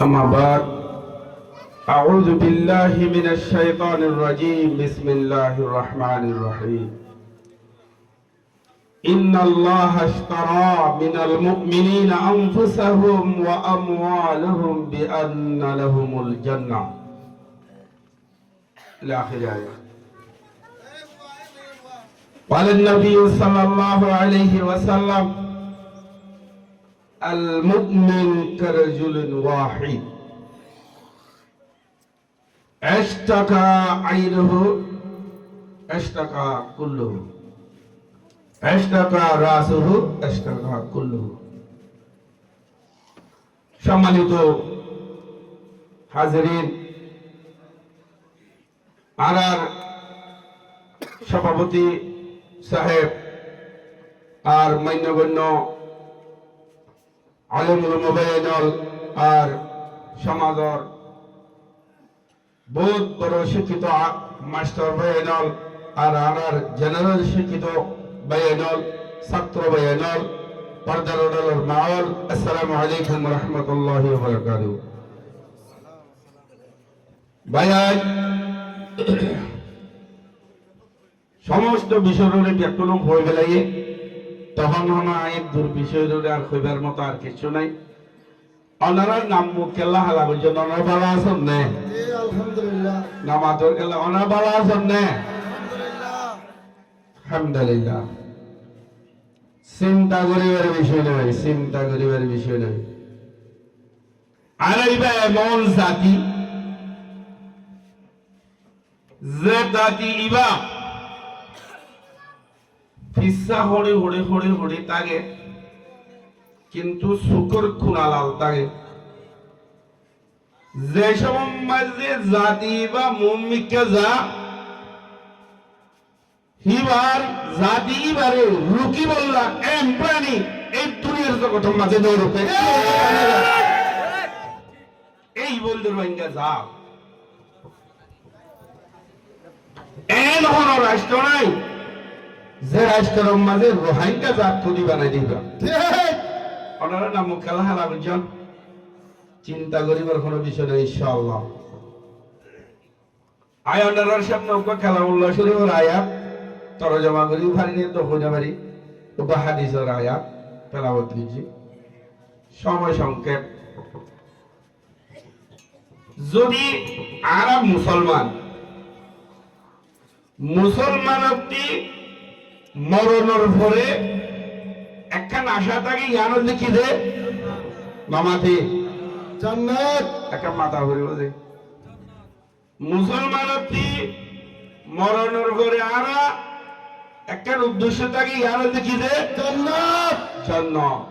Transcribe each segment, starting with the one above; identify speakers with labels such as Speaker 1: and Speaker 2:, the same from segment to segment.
Speaker 1: أما بعد أعوذ بالله من الشيطان الرجيم بسم الله الرحمن الرحيم إن الله اشترى من المؤمنين أنفسهم وأموالهم بأن لهم الجنة إلى آخر آية. قال النبي صلى الله عليه وسلم المؤمن كرجل واحد اشتكى عينه اشتكى كله اشتكى راسه اشتكى كله. সম্মানিত হাজিরিন, আর সভাপতি সাহেব আর মান্যগণ্য আলেমুল মোবাইল আর সমাজর বহুত বড় শিক্ষিত মাস্টার ভাইয়েনল আর আনার জেনারেল শিক্ষিত ভাইয়েনল ছাত্র ভাইয়েনল পর্দার মাওল, আসসালামু আলাইকুম ওয়া রাহমাতুল্লাহি ওয়া বারাকাতুহু। ভাইয়াই সমস্ত বিষয়ের ব্যাকরণ হয়ে গেলে তখন এক দূর বিষয়ের আর কইবার মতো আর কিছু নাই। ওনার নাম মুখেল্লা হালা বলছেন, ওনার ভালো আছেন না?
Speaker 2: আলহামদুলিল্লাহ।
Speaker 1: নামাজের গেলে ওনার ভালো আছেন না? আলহামদুলিল্লাহ। চিন্তা করিবার বিষয় নয়, চিন্তা করিবার বিষয় নয়। আর এইবা এমন জাতি যে জাতি ইবা ফিসা হড়ে হড়ে হড়ে হড়ে তাগে কিন্তু শুকর খুনালাল তাগে। যে সমাজে জাতি বা মুমিকে যা হিবার জাতি বারে রুকি বললা এম প্রাণী এই দুনিয়ার জগতের মাঝে নরকে এই বলদের ভাঙ্গা যা এন হন রাষ্ট্র নাই যে রাষ্ট্রের মাঝে রোহিঙ্গা জাত তৈরি বানাই দিবা। ওনারা নাম খেলা হেলা বুঝছেন, চিন্তা করিবার কোনো বিষয় নেই ইনশাআল্লাহ। আয় ওনার সামনে খেলা উল্লাহ শরীফের আয়াত তরজমা করি পারিনি তো হইতে পারি হাদিসের আয়াত তেলাওয়াত করেছি। সময় সংক্ষেপ। যদি আরব মুসলমানটি মরণের পরে একখান আশা থাকে ইয়ানো লিখি দে মামাতে
Speaker 2: জান্নাত
Speaker 1: একটা মাথা ভরে বোঝে মুসলমানটি মরণের পরে আরা একখান উদ্দেশ্য থাকে ইয়ানো লিখি দে
Speaker 2: জান্নাত
Speaker 1: জান্নাত।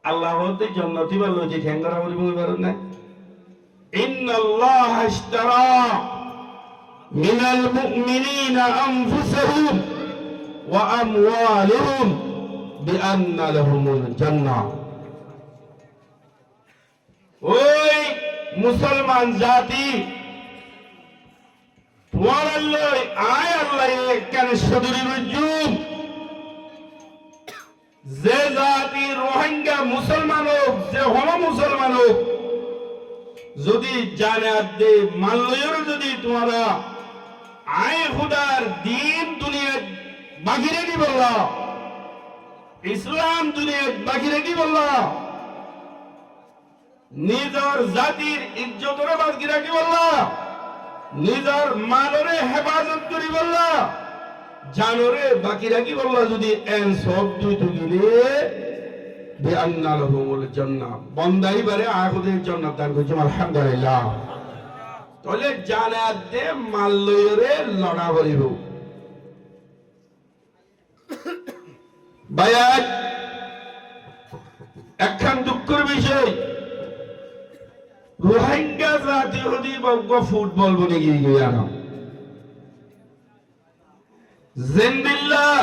Speaker 1: আল্লাহ হতে জান্নাতি বললো যে ঠেঙ্গরা বলি বই পারেন না। ইন্নাল্লাহ ইশতারা মিনাল মুমিনিনা আনফুসাহুম ওয়া আমওয়ালুহুম বিআন্না লাহুমুল জান্নাহ। ওই মুসলমান জাতি তোমার আল্লাহ আয় আল্লাহ কেন সদরি রুজুম যে জাতি রোহিঙ্গা মুসলমান হোক যে হল মুসলমান হোক যদি জানে দে মানলয়ের যদি তোমারা আয় খুদার দিন দুনিয়া বাকি রেখি বললা ইসলাম দুনিয়া বাকি রেখি বললা নিজের জাতির ইজ্জতরে বাকি রাখি বললা নিজের মালরে হেফাজত করি বললা জানরে বাকি রাখি বললা যদি এন সব দুই তুলিলে বিআন্না লাহুমুল জান্নাহ বন্দাই বারে আখুদের জান্নাত দান করেছে আলহামদুলিল্লাহ। তাহলে জানাত দে মাল্লয়রে লড়া করিব। বায়াত একখান দুঃখের বিষয় রোহিঙ্গা জাতি হদি বগ্গ ফুটবল বনে গিয়ে গিয়া না জিন্দিল্লাহ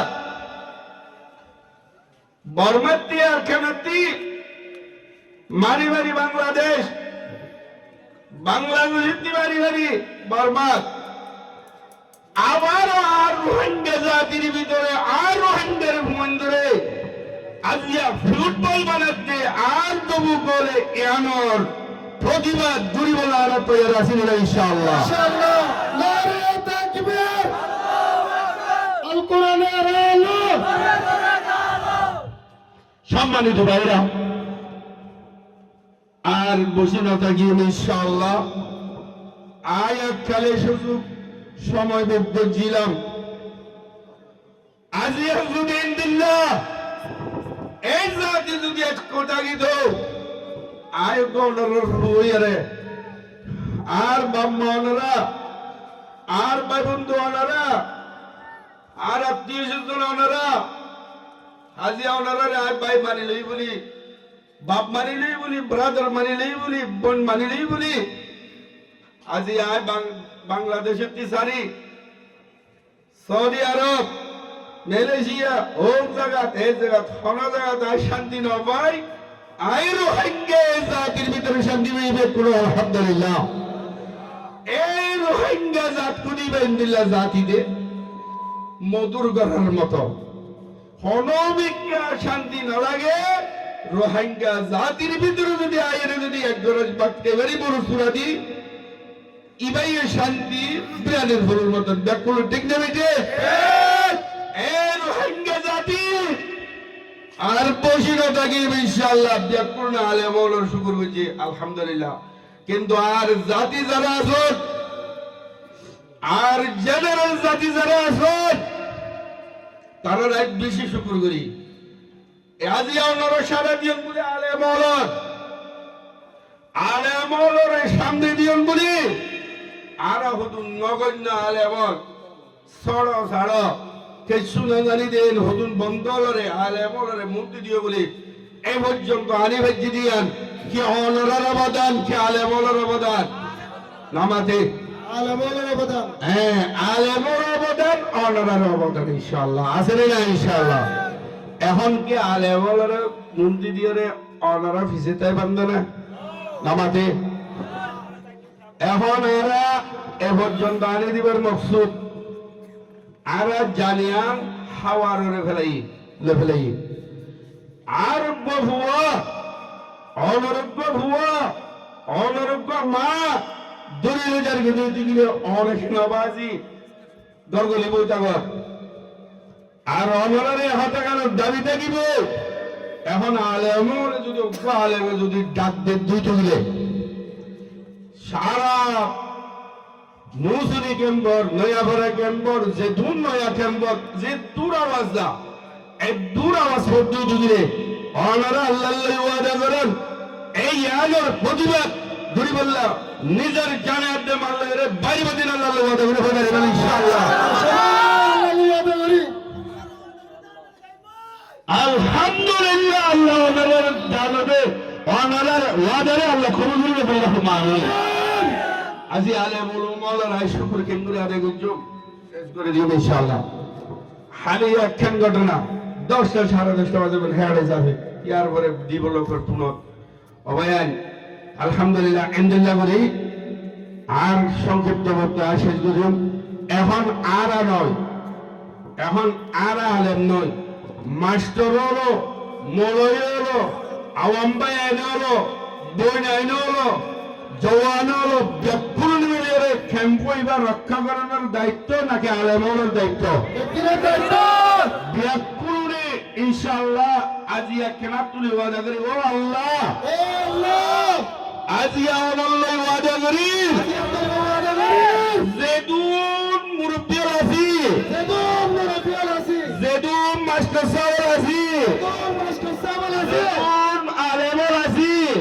Speaker 1: বর্মাতি আর কেনাতি মারি মারি বাংলাদেশ বাংলাদেশ মারি মারি বর্মাত আবার আর রোহিঙ্গা জাতির ভিতরে আর রোহিঙ্গার ভূমন্ডরে আজিয়া ফুটবল বানাতে আর তবু বলে এমন প্রতিবাদ জুড়ি বলা আর তৈরি আছি না ইনশাআল্লাহ।
Speaker 2: ইনশাআল্লাহ নারে তাকবীর আল কোরআনের আলো
Speaker 1: সম্মানিত ভাইরা, আর বসে না থাকি ইনশাআল্লাহ। আয়াত কালে সুযোগ সময় বুঝছিলাম আজিয়া যুদিন দিল্লাহ এই জাতি যদি এক কথা গিত আয় গণর হইয়ারে আর বাম্মা ওনারা আর ভাই বন্ধু ওনারা আর আত্মীয় স্বজন ওনারা হাজিয়া ওনারা আর ভাই মানি লই বলি, বাপ মানি লই বলি, ব্রাদার মানি লই বলি, বোন মানি লই বলি, আজি আয় বাংলাদেশের তিসারি সৌদি আরব মালয়েশিয়া ও জায়গা এই জায়গা কোনো জায়গা শান্তি না পাই আই রোহিঙ্গা জাতির ভিতরে শান্তি পাইবে কোনো আলহামদুলিল্লাহ। এই রোহিঙ্গা জাত কুনি বাইন্দিল্লাহ জাতিতে মধুর গড়ার মতো হনবিজ্ঞা শান্তি না লাগে। রোহিঙ্গা জাতির ভিতরে যদি আইরে যদি এক গরজ বাক্তে বাড়ি বড় সুরাদি ইবাই শান্তি বিরানের হলোর মতন ব্যাকুল ঠিক না বেটে এই রোহিঙ্গা জাতি আর বসিনা থাকি ইনশাআল্লাহ ব্যাকুল না আলে মৌলার শুকর হইছে আলহামদুলিল্লাহ। কিন্তু আর জাতি যারা আছেন আর জেনারেল জাতি যারা আছেন তারা রাত বেশি শুকর করি আজি ওনারা সারা দিন বলে আলে মৌলার সামনে দিন বলি আর হতুন নগণ্য আলেমর সড় সাড় কিছু না জানি দেন হতুন বন্ধলরে আলেমরে মূর্তি দিও বলি এই পর্যন্ত আনি ভাজি দিয়ান কি অনরার অবদান কি আলেমর অবদান নামাতে
Speaker 2: আলেমের অবদান
Speaker 1: হ্যাঁ আলেমর অবদান অনরার অবদান ইনশাআল্লাহ আছে না ইনশাআল্লাহ। এখন কি আলেমরে মূর্তি দিওরে অনরা ফিসে তাই বান্ধ না নামাতে এখন এরা এ পর্যন্ত আনি দিবার মকসুদ আর জানিয়ান হাওয়ার ফেলাই ফেলাই আর ভুয়া অনরোগ্য মা দলিল যার কিন্তু অনেক নবাজি দরগলি বইতাগর আর অনরারে হতাকানোর দাবি থাকিব। এখন আলেমর যদি আলেমে যদি ডাক দে দুই তুলে সারা মৌসুমী কেম্বর নয়াভরা কেম্বর যে দূর নয়া কেম্বর যে দূর আওয়াজ দা এই দূর আওয়াজ পর্যন্ত দিলে ওনারা আল্লাহ ওয়াদা করেন এই আগের প্রতিবাদ ধরি বললাম নিজের জানে আড্ডে মারলে রে বাইরে দিন আল্লাহ ওয়াদা করে হবে ইনশাআল্লাহ আলহামদুলিল্লাহ। আল্লাহ ওনার জানাবে ওনার ওয়াদারে আল্লাহ কবুল করবে বললাম আমিন। আজি আলেম ওলামারা শুকর কেন্দ্রে আদায় করছো শেষ করে দিও ইনশাআল্লাহ। হানি একখান ঘটনা 10টা 10:30 বাজে হেয়ারে যাবে ইয়ার পরে দিব লোকের পুনত অবয়ান আলহামদুলিল্লাহ এন্ডেল্লা করি আর সংক্ষিপ্ত বক্তব্য শেষ করুন। এখন আর নয়, এখন আর আলেম নয়, মাস্টার হলো মলয় হলো আওয়াম ভাই আইনে হলো বইন আইনে হলো জওয়ান হলো ব্যাকুল মিলিয়ে ক্যাম্প এবার রক্ষা করানোর দায়িত্ব নাকি আলেমের দায়িত্ব? ব্যাকুলে ইনশাআল্লাহ আজিয়া কেনা তুলে ওয়াদা করি ও আল্লাহ আজিয়া আল্লাহ ওয়াদা করি যেদুন মুরব্বিয়াল আছি যেদুন মাস্টার সাহেব আছি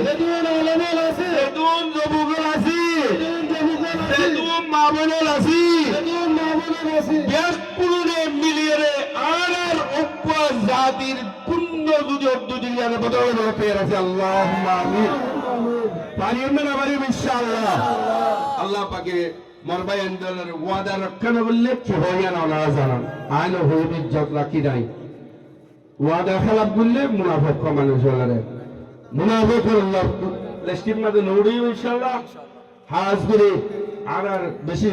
Speaker 1: যেদুন আলেমের আছি যেদুন যুবকর আছি যেদুন মামুনুল আছি ব্যাকুলে মিলিয়ে আর উপর জাতির পুণ্য যদি দুনিয়ার বদলে বলে পেয়ে আছে আল্লাহুম্মা আমিন। পারিও না পারি ইনশাআল্লাহ। আল্লাহ পাকে মরবাই আন্দোলনের ওয়াদা রক্ষা না করলে কি হয় না ওনারা জানান আইন হইব ইজ্জত রাখি নাই ওয়াদা খেলাপ করলে মুনাফিক মানুষ হলারে মুনাফিক আল্লাহ লেস্টির মাঝে নৌড়ি ইনশাআল্লাহ হাজ করে আর বেশি